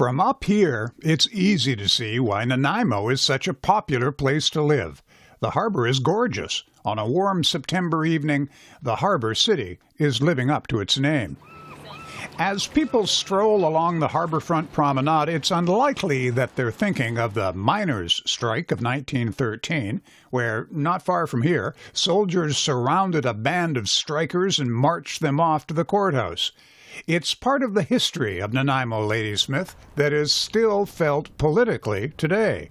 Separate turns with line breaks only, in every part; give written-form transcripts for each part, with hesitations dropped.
From up here, it's easy to see why Nanaimo is such a popular place to live. The harbor is gorgeous. On a warm September evening, the harbor city is living up to its name. As people stroll along the harborfront promenade, it's unlikely that they're thinking of the miners' strike of 1913, where, not far from here, soldiers surrounded a band of strikers and marched them off to the courthouse. It's part of the history of Nanaimo, Ladysmith, that is still felt politically today.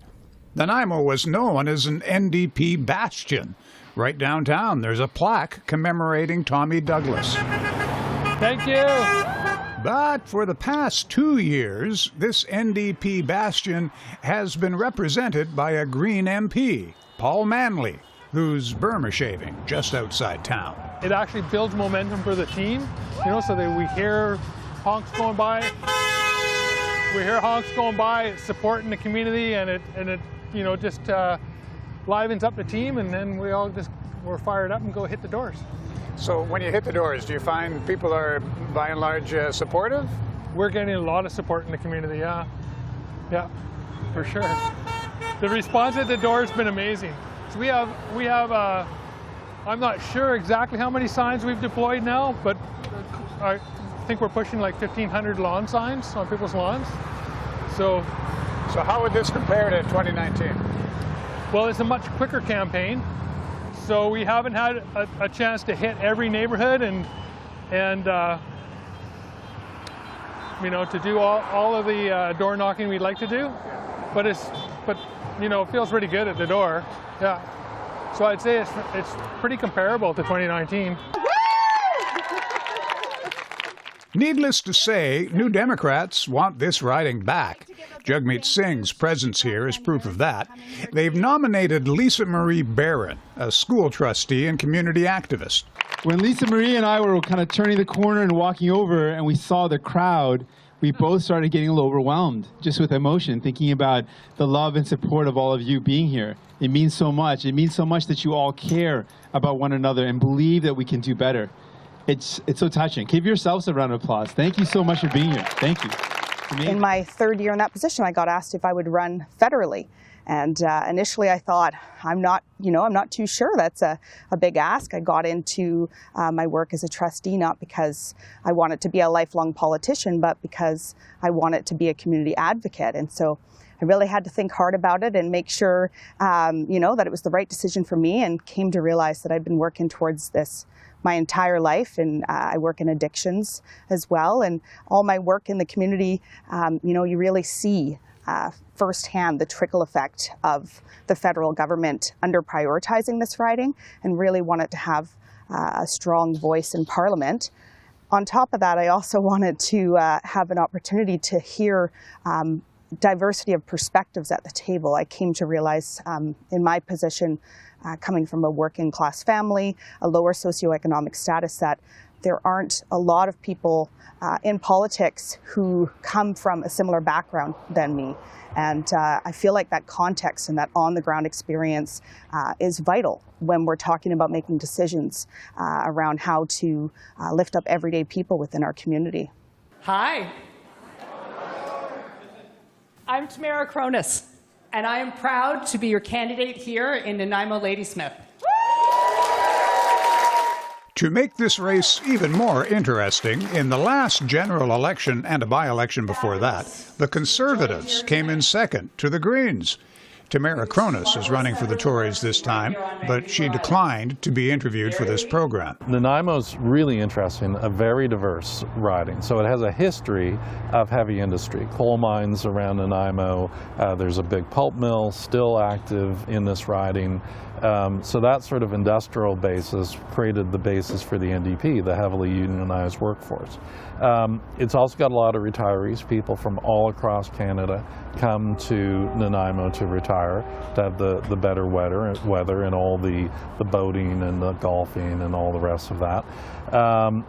Nanaimo was known as an NDP bastion. Right downtown, there's a plaque commemorating Tommy Douglas.
Thank you.
But for the past 2 years, this NDP bastion has been represented by a Green MP, Paul Manley, who's Burma shaving just outside town.
It actually builds momentum for the team, so that we hear honks going by. We hear honks going by, supporting the community, and it just livens up the team, and then we're fired up and go hit the doors.
So when you hit the doors, do you find people are by and large supportive?
We're getting a lot of support in the community, yeah, for sure. The response at the door has been amazing. So we have I'm not sure exactly how many signs we've deployed now, but I think we're pushing like 1,500 lawn signs on people's lawns. So
how would this compare to 2019?
Well, it's a much quicker campaign. So we haven't had a chance to hit every neighborhood and to do all of the door knocking we'd like to do, but it feels pretty good at the door. Yeah. So I'd say it's pretty comparable to 2019.
Needless to say, New Democrats want this riding back. Jagmeet Singh's presence here is proof of that. They've nominated Lisa Marie Barron, a school trustee and community activist.
When Lisa Marie and I were kind of turning the corner and walking over and we saw the crowd, we both started getting a little overwhelmed just with emotion, thinking about the love and support of all of you being here. It means so much. It means so much that you all care about one another and believe that we can do better. It's so touching. Give yourselves a round of applause. Thank you so much for being here. Thank you.
In my third year in that position, I got asked if I would run federally. And initially I thought, I'm not too sure. That's a big ask. I got into my work as a trustee, not because I wanted to be a lifelong politician, but because I wanted to be a community advocate. And so I really had to think hard about it and make sure, that it was the right decision for me, and came to realize that I'd been working towards this my entire life, and I work in addictions as well. And all my work in the community, you really see firsthand the trickle effect of the federal government under prioritizing this riding, and really wanted to have a strong voice in Parliament. On top of that, I also wanted to have an opportunity to hear diversity of perspectives at the table. I came to realize in my position, coming from a working class family, a lower socioeconomic status, that there aren't a lot of people in politics who come from a similar background than me. And I feel like that context and that on-the-ground experience is vital when we're talking about making decisions around how to lift up everyday people within our community.
Hi. I'm Tamara Cronus, and I am proud to be your candidate here in Nanaimo Ladysmith.
To make this race even more interesting, in the last general election and a by-election before that, the Conservatives came in second to the Greens. Tamara Cronus is running for the Tories this time, but she declined to be interviewed for this program.
Nanaimo's really interesting, a very diverse riding. So it has a history of heavy industry, coal mines around Nanaimo. There's a big pulp mill still active in this riding. So that sort of industrial basis created the basis for the NDP, the heavily unionized workforce. It's also got a lot of retirees. People from all across Canada come to Nanaimo to retire, to have the better weather and all the boating and the golfing and all the rest of that.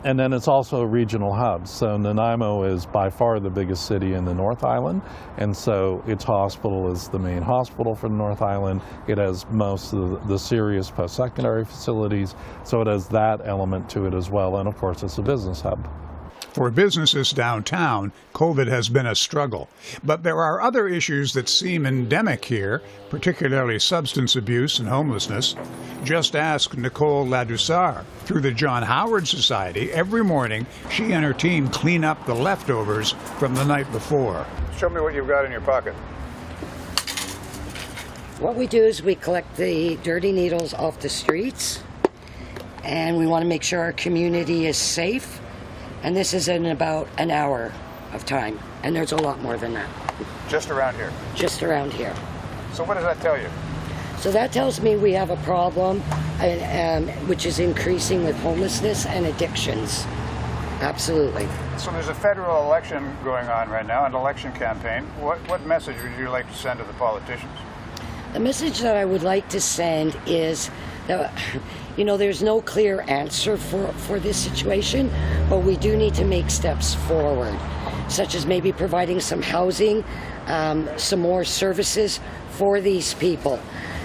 And then it's also a regional hub. So Nanaimo is by far the biggest city in the North Island, and so its hospital is the main hospital for the North Island. It has most of the serious post-secondary facilities, so it has that element to it as well, and of course it's a business hub.
For businesses downtown, COVID has been a struggle. But there are other issues that seem endemic here, particularly substance abuse and homelessness. Just ask Nicole Ladysmith. Through the John Howard Society, every morning she and her team clean up the leftovers from the night before. Show me what you've got in your pocket.
What we do is we collect the dirty needles off the streets, and we want to make sure our community is safe. And this is in about an hour of time, and there's a lot more than that.
Just around here?
Just around here.
So what does that tell you?
So that tells me we have a problem, which is increasing with homelessness and addictions. Absolutely.
So there's a federal election going on right now, an election campaign. What message would you like to send to the politicians?
The message that I would like to send is that, you know, there's no clear answer for this situation, but we do need to make steps forward, such as maybe providing some housing, some more services for these people.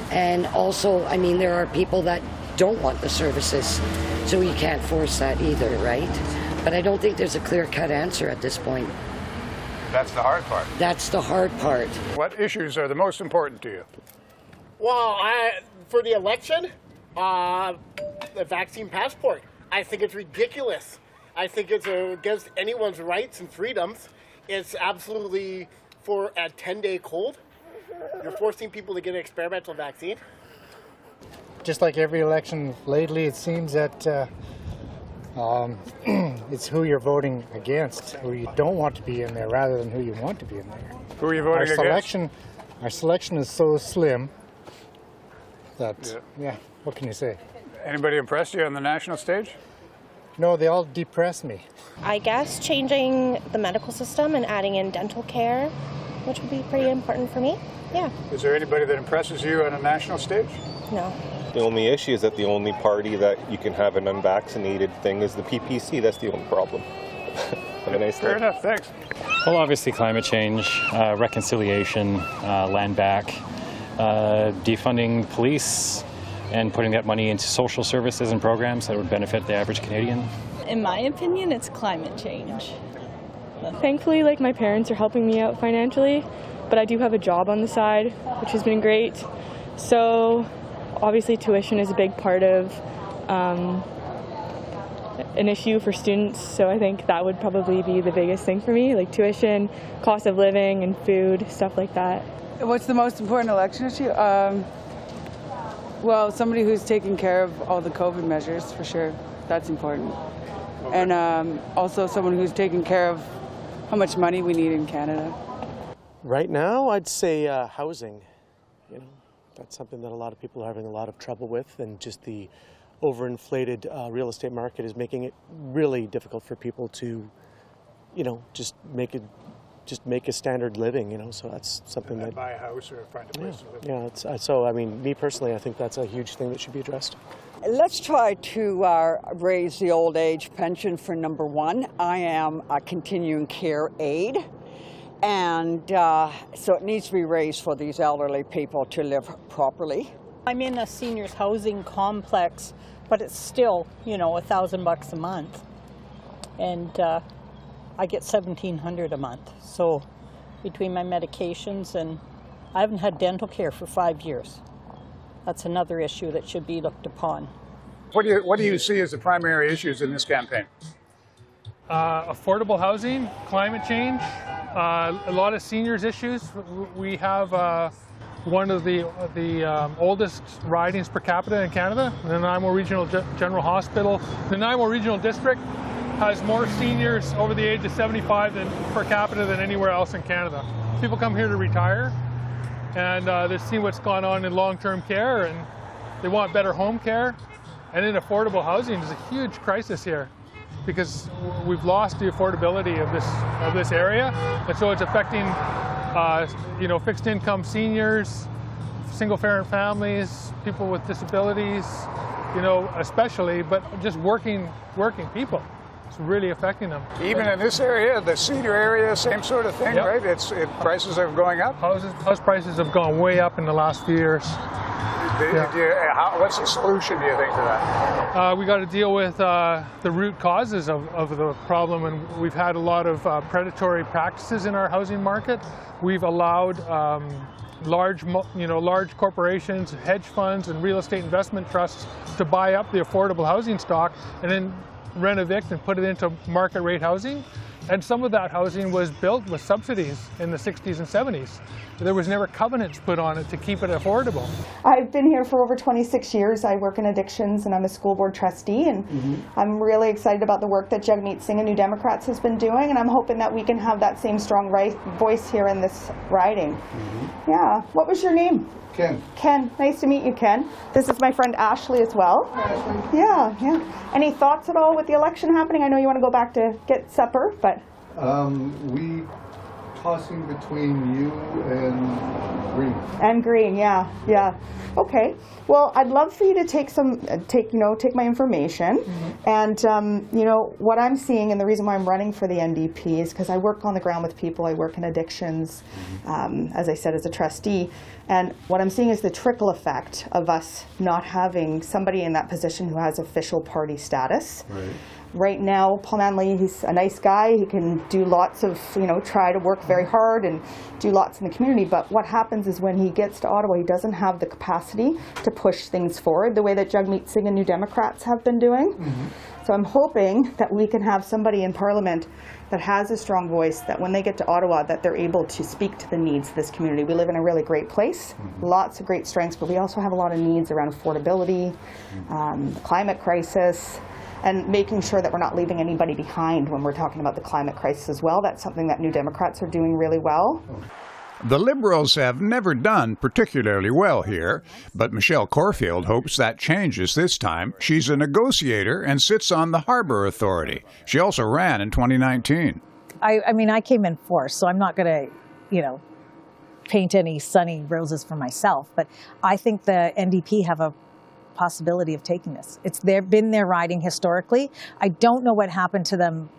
And also, I mean, there are people that don't want the services, so you can't force that either, right? But I don't think there's a clear-cut answer at this point.
That's the hard part.
That's the hard part.
What issues are the most important to you?
Well, for the election, the vaccine passport. I think it's ridiculous. I think it's against anyone's rights and freedoms. It's absolutely for a 10-day cold. You're forcing people to get an experimental vaccine.
Just like every election lately, it seems that it's who you're voting against, who you don't want to be in there, rather than who you want to be in there.
Who are you voting against?
Our selection is so slim that, yeah, what can you say?
Anybody impressed you on the national stage?
No, they all depress me.
I guess changing the medical system and adding in dental care, which would be pretty important for me. Yeah.
Is there anybody that impresses you on a national stage?
No.
The only issue is that the only party that you can have an unvaccinated thing is the PPC. That's the only problem. Have a nice day.
Fair enough, thanks.
Well, obviously climate change, reconciliation, land back, defunding police, and putting that money into social services and programs that would benefit the average Canadian.
In my opinion, it's climate change. Thankfully, like, my parents are helping me out financially, but I do have a job on the side, which has been great. So obviously tuition is a big part of an issue for students, so I think that would probably be the biggest thing for me, like tuition, cost of living, and food, stuff like that.
What's the most important election issue? Well, somebody who's taking care of all the COVID measures, for sure. That's important. Okay. And also someone who's taking care of how much money we need in Canada.
Right now, I'd say housing. You know, that's something that a lot of people are having a lot of trouble with, and just the overinflated real estate market is making it really difficult for people to, you know, just make a standard living, you know, so that's something that...
Buy a house or find a place to live.
Yeah, it's, so, I mean, me personally, I think that's a huge thing that should be addressed.
Let's try to raise the old age pension for number one. I am a continuing care aide, and so it needs to be raised for these elderly people to live properly.
I'm in a seniors housing complex, but it's still, you know, $1,000 a month. And I get $1,700 a month. So between my medications, and I haven't had dental care for 5 years. That's another issue that should be looked upon.
What do you see as the primary issues in this campaign?
Affordable housing, climate change, a lot of seniors issues. We have one of the oldest ridings per capita in Canada, the Nanaimo Regional General Hospital. The Nanaimo Regional District has more seniors over the age of 75 per capita than anywhere else in Canada. People come here to retire, and they've seen what's gone on in long-term care, and they want better home care. And in affordable housing, there's a huge crisis here, because we've lost the affordability of this area, and so it's affecting you know, fixed income seniors, single parent families, people with disabilities, you know, especially, but just working people. It's really affecting them.
Even in this area, the Cedar area, same sort of thing, right? Prices are going up?
House prices have gone way up in the last few years.
What's the solution, do you think, to that?
We got to deal with the root causes of the problem, and we've had a lot of predatory practices in our housing market. We've allowed large corporations, hedge funds, and real estate investment trusts to buy up the affordable housing stock and then rent, evict, and put it into market rate housing. And some of that housing was built with subsidies in the 60s and 70s. There was never covenants put on it to keep it affordable.
I've been here for over 26 years. I work in addictions and I'm a school board trustee, and I'm really excited about the work that Jagmeet Singh and New Democrats has been doing, and I'm hoping that we can have that same strong voice here in this riding. Yeah. What was your name?
Ken.
Ken. Nice to meet you, Ken. This is my friend Ashley as well. Ashley. Yeah. Any thoughts at all with the election happening? I know you want to go back to get supper, but...
We tossing between you and Green.
And Green, yeah. Okay. Well, I'd love for you to take my information. And what I'm seeing, and the reason why I'm running for the NDP is because I work on the ground with people. I work in addictions, as I said, as a trustee. And what I'm seeing is the trickle effect of us not having somebody in that position who has official party status. Right now, Paul Manley, he's a nice guy. He can do lots of, try to work very hard and do lots in the community. But what happens is when he gets to Ottawa, he doesn't have the capacity to push things forward the way that Jagmeet Singh and New Democrats have been doing. So I'm hoping that we can have somebody in Parliament that has a strong voice, that when they get to Ottawa, that they're able to speak to the needs of this community. We live in a really great place, lots of great strengths, but we also have a lot of needs around affordability, the climate crisis, and making sure that we're not leaving anybody behind when we're talking about the climate crisis as well. That's something that New Democrats are doing really well.
The Liberals have never done particularly well here, but Michelle Corfield hopes that changes this time. She's a negotiator and sits on the Harbour Authority. She also ran in 2019.
I mean, I came in fourth, so I'm not going to, paint any sunny roses for myself, but I think the NDP have a possibility of taking this. It's been their riding historically. I don't know what happened to them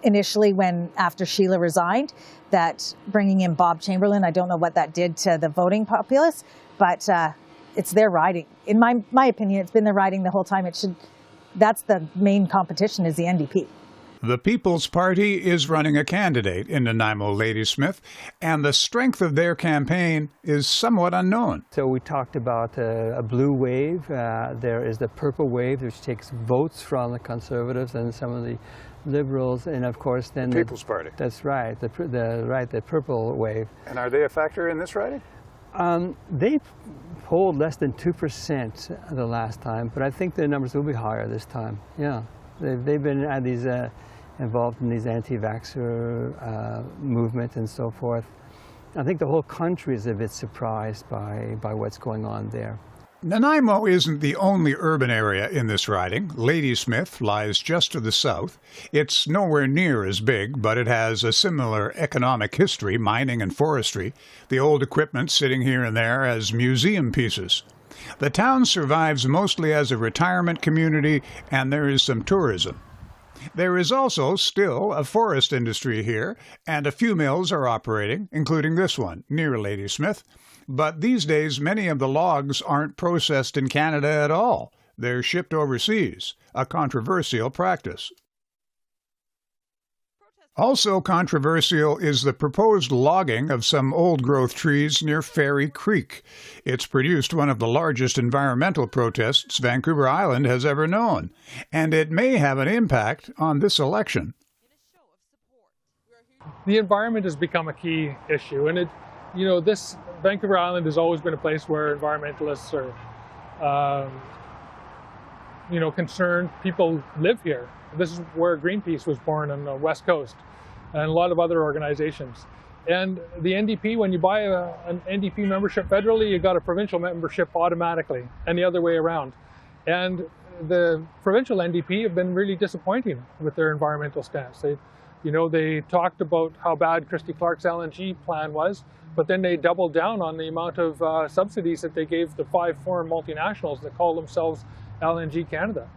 initially after Sheila resigned, that bringing in Bob Chamberlain, I don't know what that did to the voting populace, but it's their riding. In my opinion, it's been their riding the whole time. That's the main competition, is the NDP.
The People's Party is running a candidate in Nanaimo, Ladysmith, and the strength of their campaign is somewhat unknown.
So we talked about a blue wave. There is the purple wave, which takes votes from the Conservatives and some of the Liberals, and of course then
the People's Party.
That's right, the purple wave.
And are they a factor in this riding?
They polled less than 2% the last time, but I think the numbers will be higher this time. Yeah, they've been at these involved in these anti-vaxxer movement and so forth. I think the whole country is a bit surprised by what's going on there.
Nanaimo isn't the only urban area in this riding. Ladysmith lies just to the south. It's nowhere near as big, but it has a similar economic history, mining and forestry, the old equipment sitting here and there as museum pieces. The town survives mostly as a retirement community, and there is some tourism. There is also still a forest industry here, and a few mills are operating, including this one, near Ladysmith. But these days, many of the logs aren't processed in Canada at all. They're shipped overseas, a controversial practice. Also controversial is the proposed logging of some old-growth trees near Fairy Creek. It's produced one of the largest environmental protests Vancouver Island has ever known, and it may have an impact on this election.
The environment has become a key issue, and this Vancouver Island has always been a place where environmentalists are, concerned. People live here. This is where Greenpeace was born on the West Coast, and a lot of other organizations. And the NDP, when you buy an NDP membership federally, you got a provincial membership automatically, and the other way around. And the provincial NDP have been really disappointing with their environmental stance. They talked about how bad Christy Clark's LNG plan was, but then they doubled down on the amount of subsidies that they gave the 5 foreign multinationals that call themselves LNG Canada.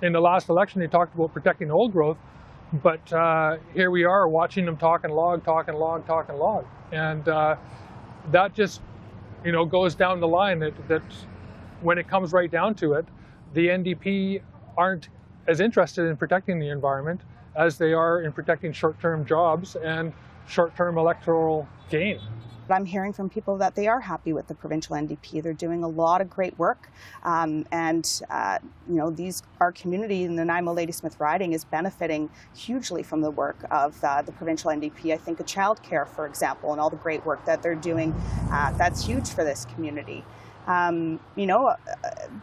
In the last election, they talked about protecting old growth, but here we are watching them talk and log. And that just you know, goes down the line that when it comes right down to it, the NDP aren't as interested in protecting the environment as they are in protecting short-term jobs and short-term electoral gain.
I'm hearing from people that they are happy with the provincial NDP. They're doing a lot of great work, you know, our community in the Nanaimo Ladysmith riding is benefiting hugely from the work of the provincial NDP. I think of childcare, for example, and all the great work that they're doing. That's huge for this community. You know,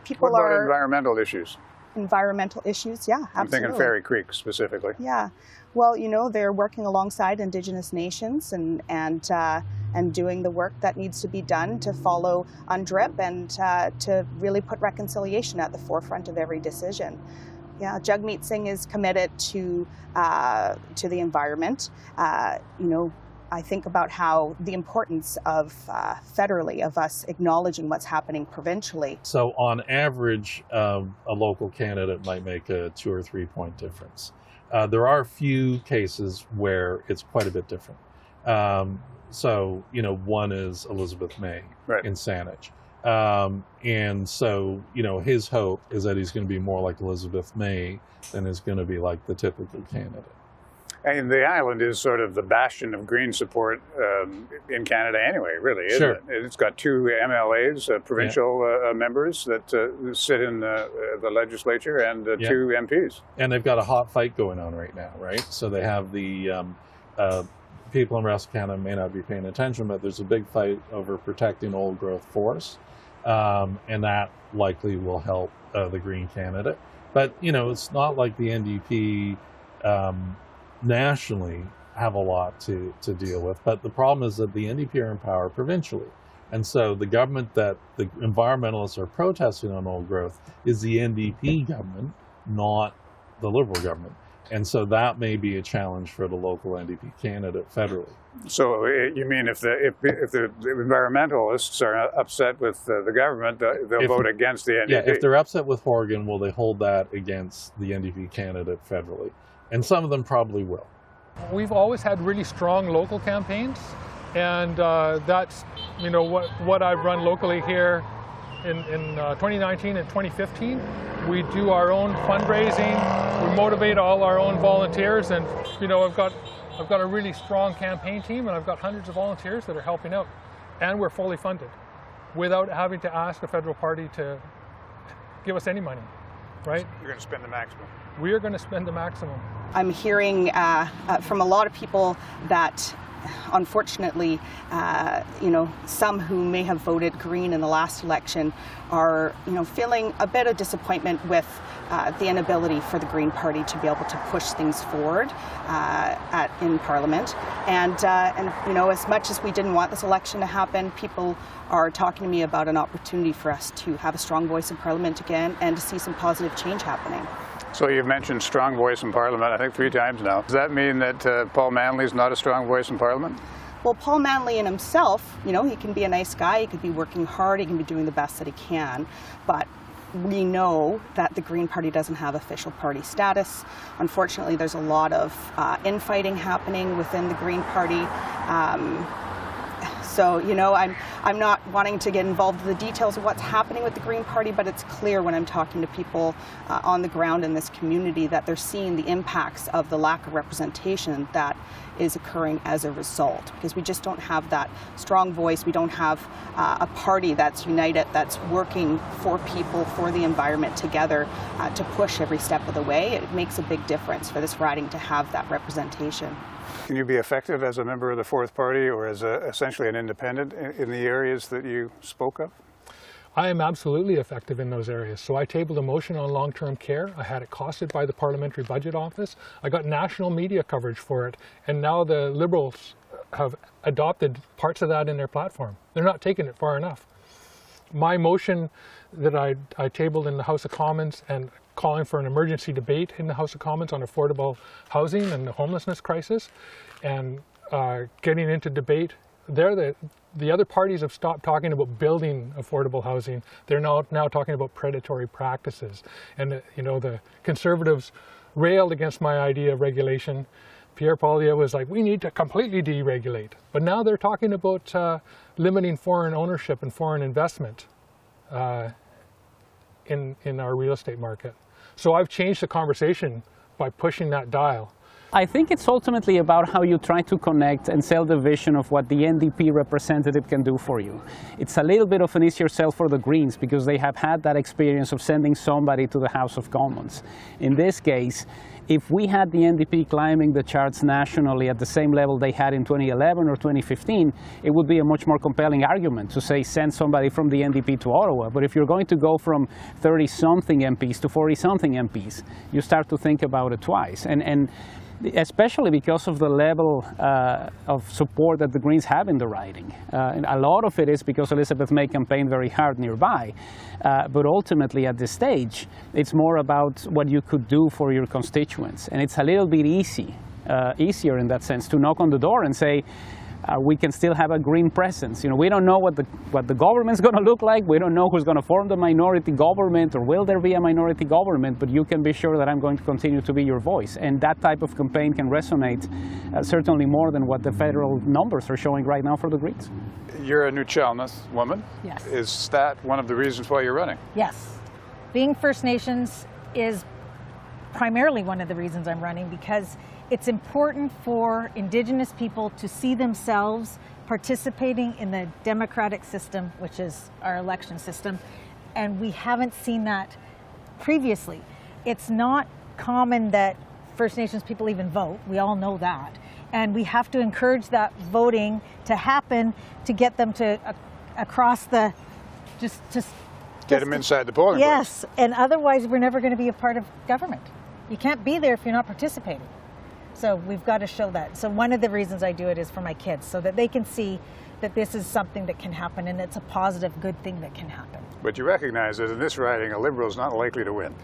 people
what about
are
environmental issues?
Environmental issues, yeah, absolutely.
I'm thinking Fairy Creek specifically.
Yeah, well, you know, they're working alongside Indigenous nations and doing the work that needs to be done to follow UNDRIP and to really put reconciliation at the forefront of every decision. Yeah, Jagmeet Singh is committed to the environment. You know, I think about how the importance of federally of us acknowledging what's happening provincially.
So on average, a local candidate might make a 2 or 3 point difference. There are a few cases where it's quite a bit different. So, you know, one is Elizabeth May in Saanich. And so, you know, his hope is that he's going to be more like Elizabeth May than is going to be like the typical candidate.
And the island is sort of the bastion of Green support in Canada anyway, really, isn't it? It's got 2 MLAs, provincial members that sit in the legislature and 2 MPs.
And they've got a hot fight going on right now, right? So they have the people in the rest of Canada may not be paying attention, but there's a big fight over protecting old growth forests. And that likely will help the Green candidate. But, you know, it's not like the NDP nationally have a lot to deal with. But the problem is that the NDP are in power provincially. And so the government that the environmentalists are protesting on old growth is the NDP government, not the Liberal government. And so that may be a challenge for the local NDP candidate federally.
So you mean if the environmentalists are upset with the government, they'll vote against the NDP?
Yeah, if they're upset with Horgan, will they hold that against the NDP candidate federally? And some of them probably will.
We've always had really strong local campaigns, and that's, you know, what I've run locally here in 2019 and 2015. We do our own fundraising. We motivate all our own volunteers, and you know, I've got a really strong campaign team, and I've got hundreds of volunteers that are helping out, and we're fully funded, without having to ask a federal party to give us any money, right?
You're going to spend the maximum.
We are going to spend the maximum.
I'm hearing from a lot of people that, unfortunately, you know, some who may have voted Green in the last election are, you know, feeling a bit of disappointment with the inability for the Green Party to be able to push things forward in Parliament. And you know, as much as we didn't want this election to happen, people are talking to me about an opportunity for us to have a strong voice in Parliament again and to see some positive change happening.
So you've mentioned strong voice in Parliament, I think 3 times now. Does that mean that Paul Manley's not a strong voice in Parliament?
Well, Paul Manley in himself, you know, he can be a nice guy, he could be working hard, he can be doing the best that he can, but we know that the Green Party doesn't have official party status. Unfortunately, there's a lot of infighting happening within the Green Party. So, you know, I'm not wanting to get involved in the details of what's happening with the Green Party, but it's clear when I'm talking to people on the ground in this community that they're seeing the impacts of the lack of representation that is occurring as a result, because we just don't have that strong voice. We don't have a party that's united, that's working for people, for the environment together to push every step of the way. It makes a big difference for this riding to have that representation.
Can you be effective as a member of the Fourth Party or as essentially an independent in the areas that you spoke of?
I am absolutely effective in those areas. So I tabled a motion on long-term care. I had it costed by the Parliamentary Budget Office. I got national media coverage for it. And now the Liberals have adopted parts of that in their platform. They're not taking it far enough. My motion that I tabled in the House of Commons and calling for an emergency debate in the House of Commons on affordable housing and the homelessness crisis, and getting into debate there. The other parties have stopped talking about building affordable housing. They're now talking about predatory practices. And you know, the Conservatives railed against my idea of regulation. Pierre Poilievre was like, we need to completely deregulate. But now they're talking about limiting foreign ownership and foreign investment in our real estate market. So I've changed the conversation by pushing that dial.
I think it's ultimately about how you try to connect and sell the vision of what the NDP representative can do for you. It's a little bit of an easier sell for the Greens because they have had that experience of sending somebody to the House of Commons. In this case, if we had the NDP climbing the charts nationally at the same level they had in 2011 or 2015, it would be a much more compelling argument to say send somebody from the NDP to Ottawa. But if you're going to go from 30-something MPs to 40-something MPs, you start to think about it twice. And especially because of the level of support that the Greens have in the riding. And a lot of it is because Elizabeth May campaigned very hard nearby. But ultimately at this stage, it's more about what you could do for your constituents. And it's a little bit easier in that sense to knock on the door and say, we can still have a Green presence. You know, we don't know what the government's going to look like. We don't know who's going to form the minority government, or will there be a minority government, but you can be sure that I'm going to continue to be your voice. And that type of campaign can resonate certainly more than what the federal numbers are showing right now for the Greens.
You're a New Chalmers woman.
Yes.
Is that one of the reasons why you're running?
Yes. Being First Nations is primarily one of the reasons I'm running, because it's important for Indigenous people to see themselves participating in the democratic system, which is our election system, and we haven't seen that previously. It's not common that First Nations people even vote. We all know that. And we have to encourage that voting to happen to get them to across the,
Get them inside the polling place.
Yes, and otherwise we're never going to be a part of government. You can't be there if you're not participating. So we've got to show that. So one of the reasons I do it is for my kids, so that they can see that this is something that can happen, and it's a positive, good thing that can happen.
But you recognize that in this riding, a Liberal is not likely to win.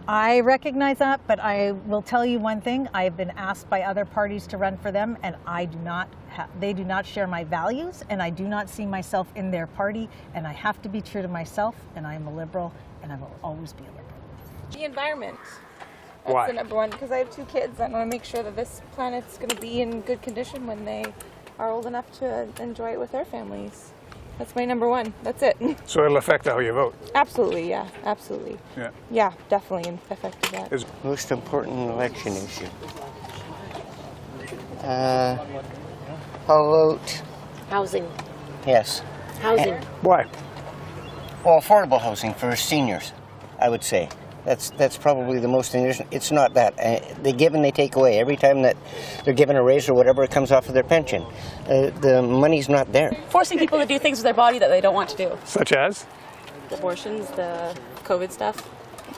I recognize that, but I will tell you one thing. I've been asked by other parties to run for them, and they do not share my values, and I do not see myself in their party, and I have to be true to myself, and I am a Liberal, and I will always be a Liberal.
The environment. That's
Why?
the number one, because I have 2 kids. I want to make sure that this planet's going to be in good condition when they are old enough to enjoy it with their families. That's my number one. That's it.
So it'll affect how you vote.
Absolutely, yeah, absolutely.
Yeah.
Yeah, definitely affected that.
Most important election issue. How about
Housing.
yes?
Housing.
Why?
Well, affordable housing for seniors, I would say. That's probably the most interesting. It's not that. They give and they take away. Every time that they're given a raise or whatever, it comes off of their pension. The money's not there.
Forcing people to do things with their body that they don't want to do.
Such as?
Abortions, the COVID stuff.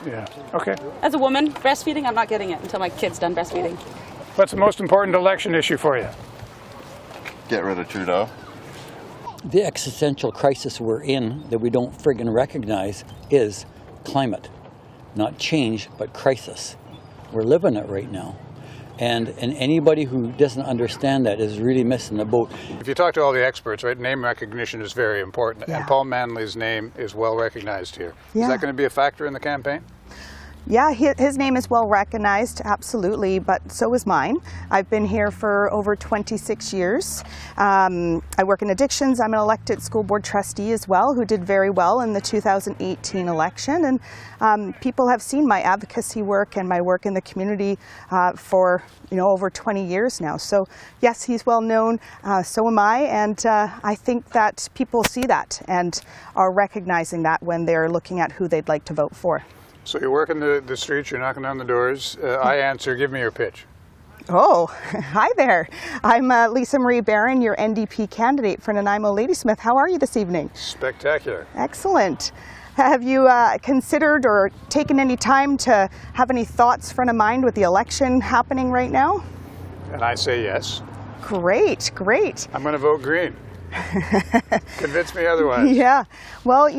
Yeah. Okay.
As a woman, breastfeeding, I'm not getting it until my kid's done breastfeeding.
What's the most important election issue for you?
Get rid of Trudeau.
The existential crisis we're in that we don't friggin' recognize is climate. Not change, but crisis. We're living it right now. And anybody who doesn't understand that is really missing the boat.
If you talk to all the experts, right, name recognition is very important.
Yeah.
And Paul Manley's name is well recognized here.
Yeah.
Is that going to be a factor in the campaign?
Yeah, his name is well recognized, absolutely, but so is mine. I've been here for over 26 years. I work in addictions. I'm an elected school board trustee as well, who did very well in the 2018 election. And people have seen my advocacy work and my work in the community for over 20 years now. So yes, he's well known, so am I, and I think that people see that and are recognizing that when they're looking at who they'd like to vote for.
So you're working the streets, you're knocking on the doors. I answer, give me your pitch.
Oh, hi there. I'm Lisa Marie Barron, your NDP candidate for Nanaimo Ladysmith. How are you this evening?
Spectacular.
Excellent. Have you considered or taken any time to have any thoughts front of mind with the election happening right now?
And I say yes.
Great, great.
I'm going to vote green. Convince me otherwise.
Yeah. Well,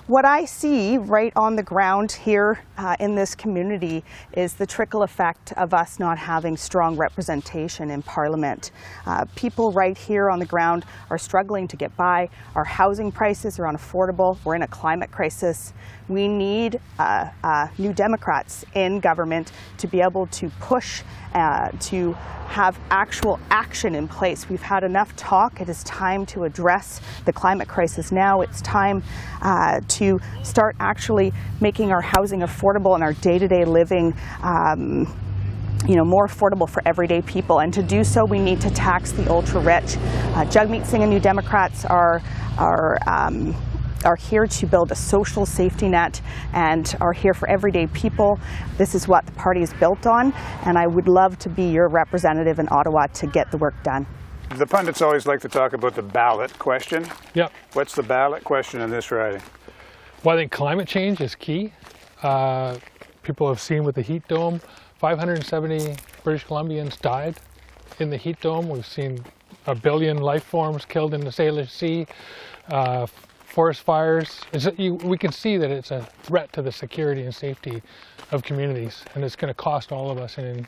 what I see right on the ground here in this community is the trickle effect of us not having strong representation in Parliament. People right here on the ground are struggling to get by. Our housing prices are unaffordable. We're in a climate crisis. We need New Democrats in government to be able to push to have actual action in place. We've had enough talk. It is time to address the climate crisis now. It's time to start actually making our housing affordable and our day-to-day living more affordable for everyday people. And to do so, we need to tax the ultra-rich. Jagmeet Singh and New Democrats are here to build a social safety net and are here for everyday people. This is what the party is built on, and I would love to be your representative in Ottawa to get the work done.
The pundits always like to talk about the ballot question.
Yep.
What's the ballot question in this riding?
Well, I think climate change is key. People have seen with the heat dome, 570 British Columbians died in the heat dome. We've seen 1 billion life forms killed in the Salish Sea. Forest fires. We can see that it's a threat to the security and safety of communities, and it's going to cost all of us in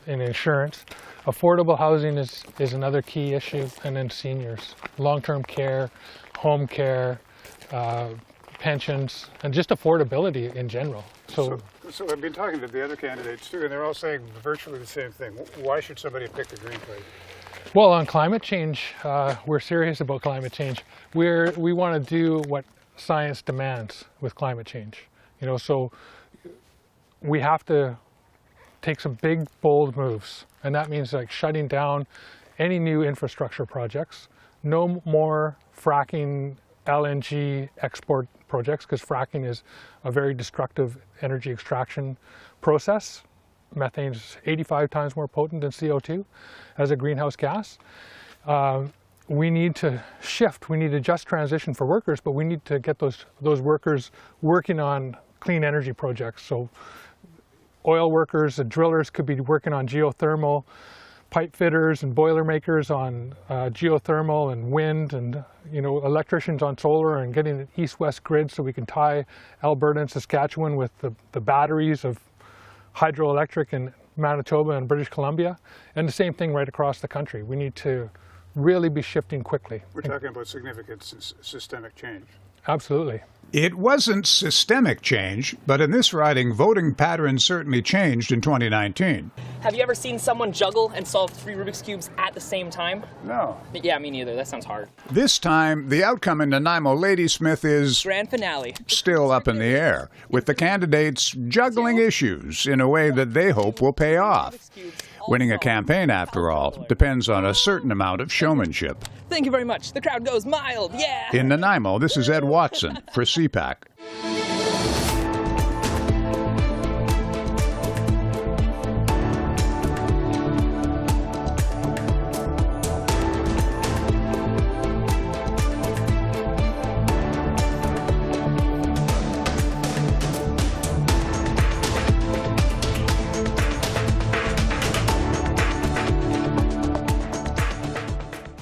insurance. Affordable housing is another key issue, and then seniors, long-term care, home care, pensions, and just affordability in general. So
I've been talking to the other candidates too, and they're all saying virtually the same thing. Why should somebody pick the Green Party?
Well, on climate change, we're serious about climate change. We want to do what science demands with climate change. So we have to take some big, bold moves, and that means like shutting down any new infrastructure projects. No more fracking LNG export projects, because fracking is a very destructive energy extraction process. Methane is 85 times more potent than CO2 as a greenhouse gas. We need to shift. We need a just transition for workers, but we need to get those workers working on clean energy projects. So oil workers and drillers could be working on geothermal, pipe fitters and boiler makers on geothermal and wind, and electricians on solar, and getting an east-west grid so we can tie Alberta and Saskatchewan with the batteries of hydroelectric in Manitoba and British Columbia, and the same thing right across the country. We need to really be shifting quickly.
We're talking about significant systemic change.
Absolutely.
It wasn't systemic change, but in this riding, voting patterns certainly changed in 2019.
Have you ever seen someone juggle and solve 3 Rubik's Cubes at the same time?
No.
Yeah, me neither. That sounds hard.
This time, the outcome in Nanaimo Ladysmith is
grand finale.
Still up in the air, with the candidates juggling issues in a way that they hope will pay off. Winning a campaign, after all, depends on a certain amount of showmanship.
Thank you very much. The crowd goes mild, yeah!
In Nanaimo, this is Ed Watson for CPAC.